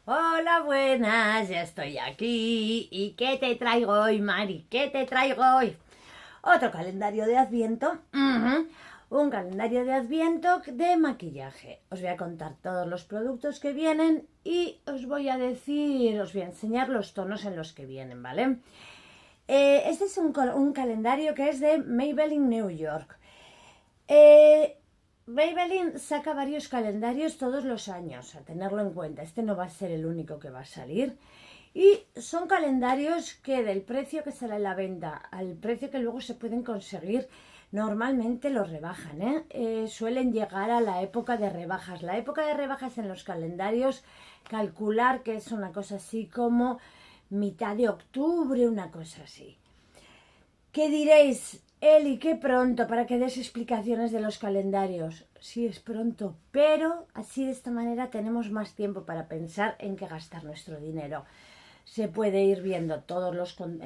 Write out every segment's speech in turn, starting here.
Hola, buenas, ya estoy aquí. ¿Y qué te traigo hoy, Mari? ¿Qué te traigo hoy? Otro calendario de Adviento. Un calendario de Adviento de maquillaje. Os voy a contar todos los productos que vienen y os voy a enseñar los tonos en los que vienen, ¿vale? Este es un calendario que es de Maybelline New York. Maybelline saca varios calendarios todos los años, a tenerlo en cuenta. Este no va a ser el único que va a salir. Y son calendarios que del precio que sale a la venta al precio que luego se pueden conseguir, normalmente los rebajan, suelen llegar a la época de rebajas. La época de rebajas en los calendarios, calcular que es una cosa así como mitad de octubre, una cosa así. ¿Qué diréis? Eli, qué pronto para que des explicaciones de los calendarios. Sí, es pronto, pero así de esta manera tenemos más tiempo para pensar en qué gastar nuestro dinero. Se puede ir viendo el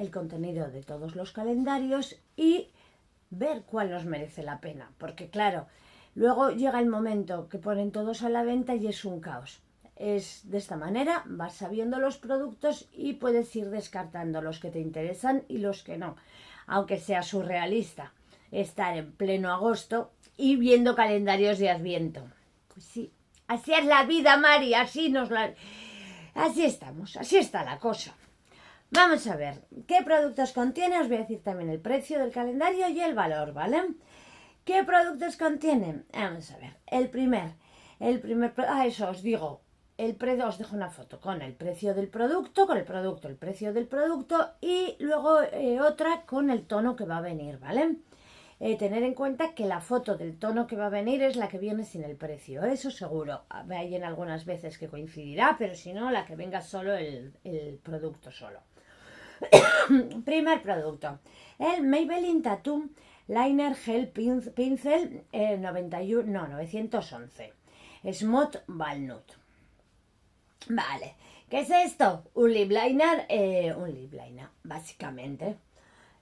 contenido de todos los calendarios y ver cuál nos merece la pena. Porque claro, luego llega el momento que ponen todos a la venta y es un caos. Es de esta manera, vas sabiendo los productos y puedes ir descartando los que te interesan y los que no. Aunque sea surrealista estar en pleno agosto y viendo calendarios de Adviento. Pues sí, así es la vida, Mari, así estamos, así está la cosa. Vamos a ver, ¿qué productos contiene? Os voy a decir también el precio del calendario y el valor, ¿vale? ¿Qué productos contienen? Vamos a ver, eso os digo, os dejo una foto con el precio del producto, el precio del producto y luego otra con el tono que va a venir, ¿vale? Tener en cuenta que la foto del tono que va a venir es la que viene sin el precio, eso seguro. Hay en algunas veces que coincidirá, pero si no, la que venga solo el producto solo. Primer producto, el Maybelline Tattoo Liner Gel Pincel 911 Smooth Walnut. Vale, ¿qué es esto? Un lip liner, básicamente.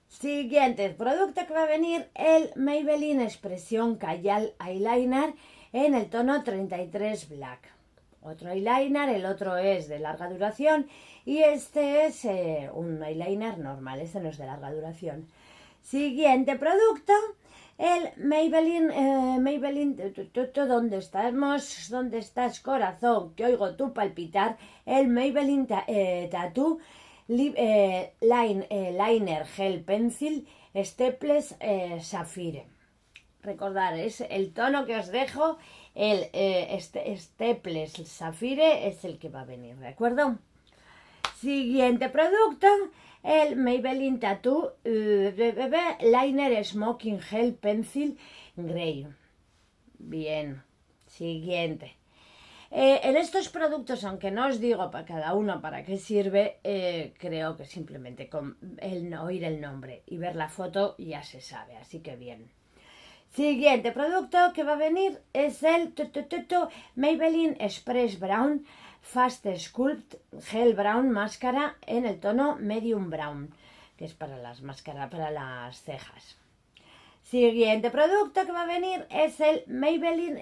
Siguiente producto que va a venir, el Maybelline Expresión Cayal Eyeliner en el tono 33 Black. Otro eyeliner, el otro es de larga duración y este es un eyeliner normal, este no es de larga duración. Siguiente producto, el Maybelline, ¿dónde estamos? ¿Dónde estás, corazón? Que oigo tú palpitar. El Maybelline Tattoo Liner Gel Pencil Staples Sapphire. Recordad, es el tono que os dejo, el Staples Sapphire es el que va a venir, ¿de Siguiente producto, el Maybelline Tattoo Liner Smoking Gel Pencil Grey. Bien, siguiente. En estos productos, aunque no os digo para cada uno para qué sirve, creo que simplemente con oír el nombre y ver la foto ya se sabe, así que bien. Siguiente producto que va a venir es el Maybelline Express Brown Fast Sculpt Gel Brown Máscara en el tono Medium Brown, que es para las máscaras, para las cejas. Siguiente producto que va a venir es el Maybelline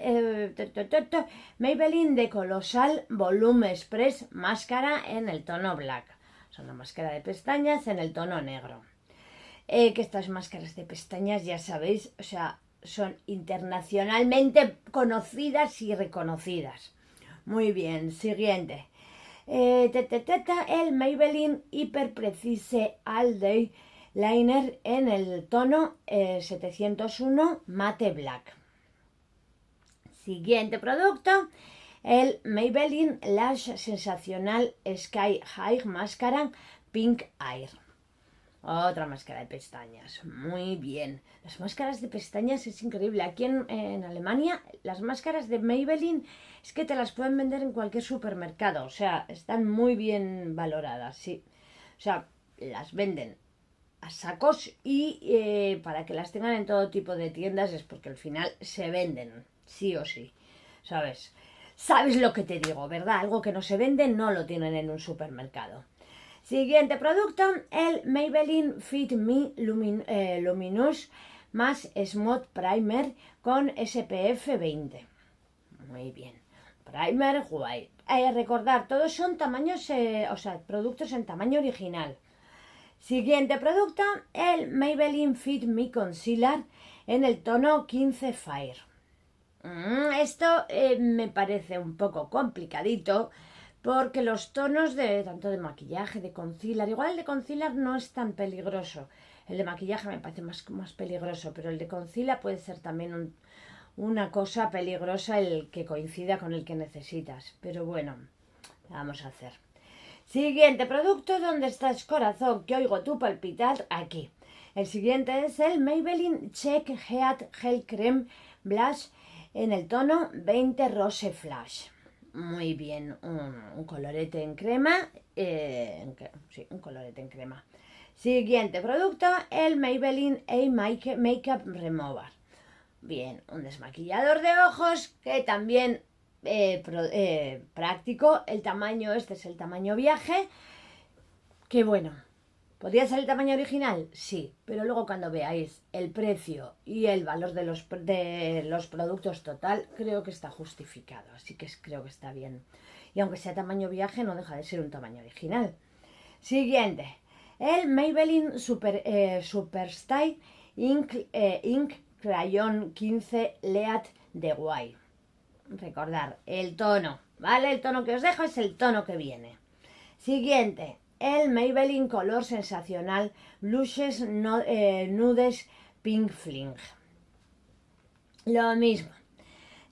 de Colossal Volume Express Máscara en el tono Black. Es una máscara de pestañas en el tono negro. Que estas máscaras de pestañas, ya sabéis, o sea, son internacionalmente conocidas y reconocidas. Muy bien, siguiente. El Maybelline Hyper Precise All Day Liner en el tono 701 Matte Black. Siguiente producto, el Maybelline Lash Sensacional Sky High Máscara Pink Air. Otra máscara de pestañas, muy bien. Las máscaras de pestañas es increíble. Aquí en Alemania las máscaras de Maybelline es que te las pueden vender en cualquier supermercado. O sea, están muy bien valoradas, sí. O sea, las venden a sacos y para que las tengan en todo tipo de tiendas es porque al final se venden, sí o sí. ¿Sabes? ¿Sabes lo que te digo, verdad? Algo que no se vende no lo tienen en un supermercado. Siguiente producto, el Maybelline Fit Me Luminous más Smooth Primer con SPF 20. Muy bien. Primer guay. recordar, todos son tamaños, o sea, productos en tamaño original. Siguiente producto, el Maybelline Fit Me Concealer en el tono 15 Fire. Esto me parece un poco complicadito porque los tonos de tanto de maquillaje, de concealer, igual el de concealer no es tan peligroso. El de maquillaje me parece más peligroso, pero el de concealer puede ser también una cosa peligrosa el que coincida con el que necesitas. Pero bueno, vamos a hacer. Siguiente producto, ¿dónde estás, corazón? Que oigo tu palpitar aquí. El siguiente es el Maybelline Check Heat Gel Creme Blush en el tono 20 Rose Flash. Muy bien, un colorete en crema. Sí, un colorete en crema. Siguiente producto, el Maybelline Makeup Remover. Bien, un desmaquillador de ojos que también práctico. El tamaño, este es el tamaño viaje. Que bueno, ¿podría ser el tamaño original? Sí, pero luego cuando veáis el precio y el valor de los productos total, creo que está justificado. Así que creo que está bien. Y aunque sea tamaño viaje, no deja de ser un tamaño original. Siguiente, el Maybelline Super Style Ink Crayon 15 Lead de Guay. Recordar, el tono, ¿vale? El tono que os dejo es el tono que viene. Siguiente, el Maybelline Color Sensacional Blushes Nudes Pink Fling. Lo mismo.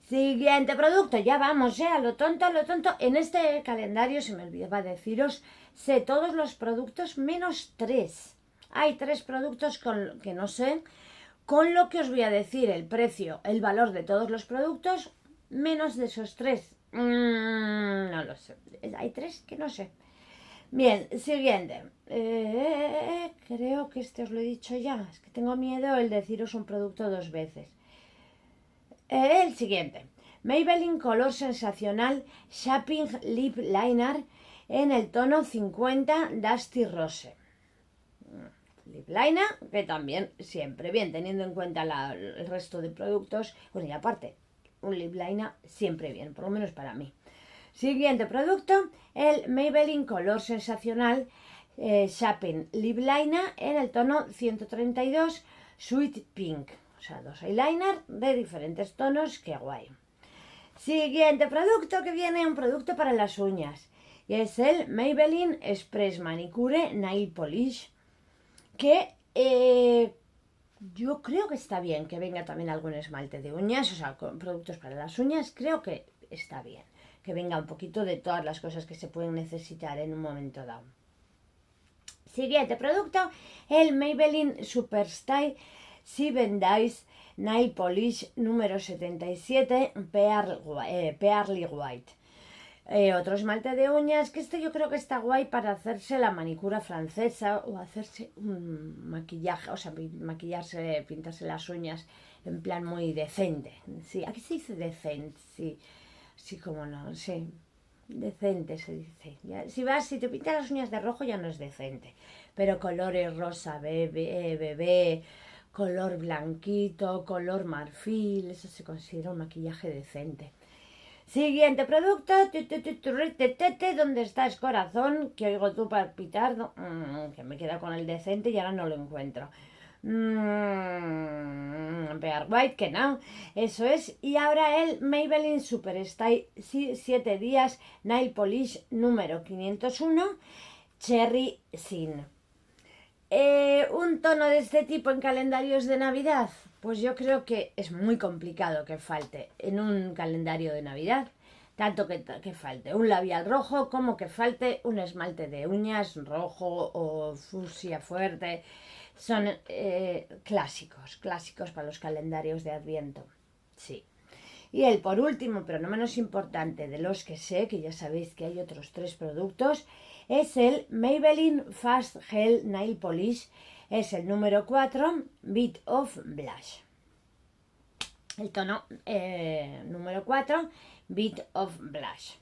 Siguiente producto, ya vamos, a lo tonto, a lo tonto. En este calendario, se me olvidaba deciros, sé todos los productos menos 3. Hay 3 productos que no sé, con lo que os voy a decir el precio, el valor de todos los productos, menos de esos 3. No lo sé, hay 3 que no sé. Bien, siguiente. Creo que este os lo he dicho ya. Es que tengo miedo el deciros un producto 2 veces. El siguiente. Maybelline Color Sensacional Shaping Lip Liner en el tono 50 Dusty Rose. Lip Liner, que también siempre bien, teniendo en cuenta el resto de productos. Bueno, y aparte, un lip liner siempre bien, por lo menos para mí. Siguiente producto, el Maybelline Color Sensacional Shaping Lip Liner en el tono 132 Sweet Pink. O sea, 2 eyeliner de diferentes tonos, qué guay. Siguiente producto que viene, un producto para las uñas. Y es el Maybelline Express Manicure Nail Polish. Que yo creo que está bien que venga también algún esmalte de uñas. O sea, con productos para las uñas, creo que está bien. Que venga un poquito de todas las cosas que se pueden necesitar en un momento dado. Siguiente producto, el Maybelline Super Style 7 Days Nail Polish número 77 Pearly White. Otro esmalte de uñas, que este yo creo que está guay para hacerse la manicura francesa o hacerse un maquillaje, o sea, maquillarse, pintarse las uñas en plan muy decente. Sí, aquí se dice decente, sí. Sí, como no, sí. Decente se dice. Ya, si te pintas las uñas de rojo ya no es decente. Pero colores rosa, bebé, color blanquito, color marfil, eso se considera un maquillaje decente. Siguiente producto, ¿dónde estás, corazón? Que oigo tú palpitar, que me queda con el decente y ahora no lo encuentro. Pear White, que no, eso es. Y ahora el Maybelline Super Style 7 días Nail Polish número 501 Cherry Sin. Un tono de este tipo en calendarios de Navidad, pues yo creo que es muy complicado que falte en un calendario de Navidad. Tanto que falte un labial rojo como que falte un esmalte de uñas rojo o fucsia fuerte. Son clásicos para los calendarios de Adviento. Sí. Y el por último, pero no menos importante, de los que sé, que ya sabéis que hay otros 3 productos, es el Maybelline Fast Gel Nail Polish. Es el número 4, Bit of Blush. El tono número 4, Bit of Blush.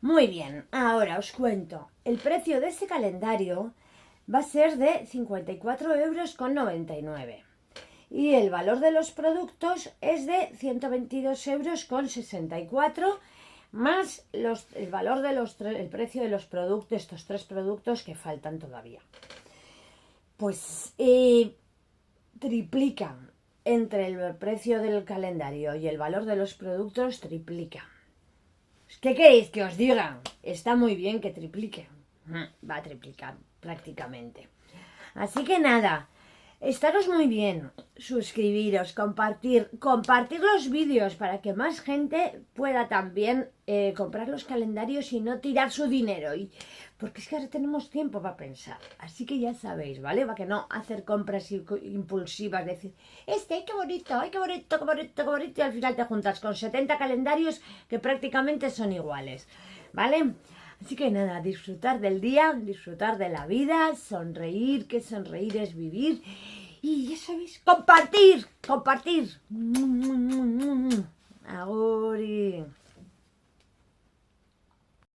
Muy bien, ahora os cuento. El precio de este calendario va a ser de 54,99 €. Y el valor de los productos es de 122,64 €, más el valor de el precio de los productos, estos 3 productos que faltan todavía. Pues triplican entre el precio del calendario y el valor de los productos, triplican. ¿Qué queréis que os diga? Está muy bien que triplique. Va a triplicar prácticamente. Así que nada, estaros muy bien, suscribiros, compartir los vídeos para que más gente pueda también comprar los calendarios y no tirar su dinero. Porque es que ahora tenemos tiempo para pensar. Así que ya sabéis, ¿vale? Para que no hacer compras impulsivas, decir, qué bonito, ay, qué bonito, qué bonito, qué bonito, y al final te juntas con 70 calendarios que prácticamente son iguales, ¿vale? Así que nada, disfrutar del día, disfrutar de la vida, sonreír, que sonreír es vivir. Y ya sabéis, compartir. Aguri.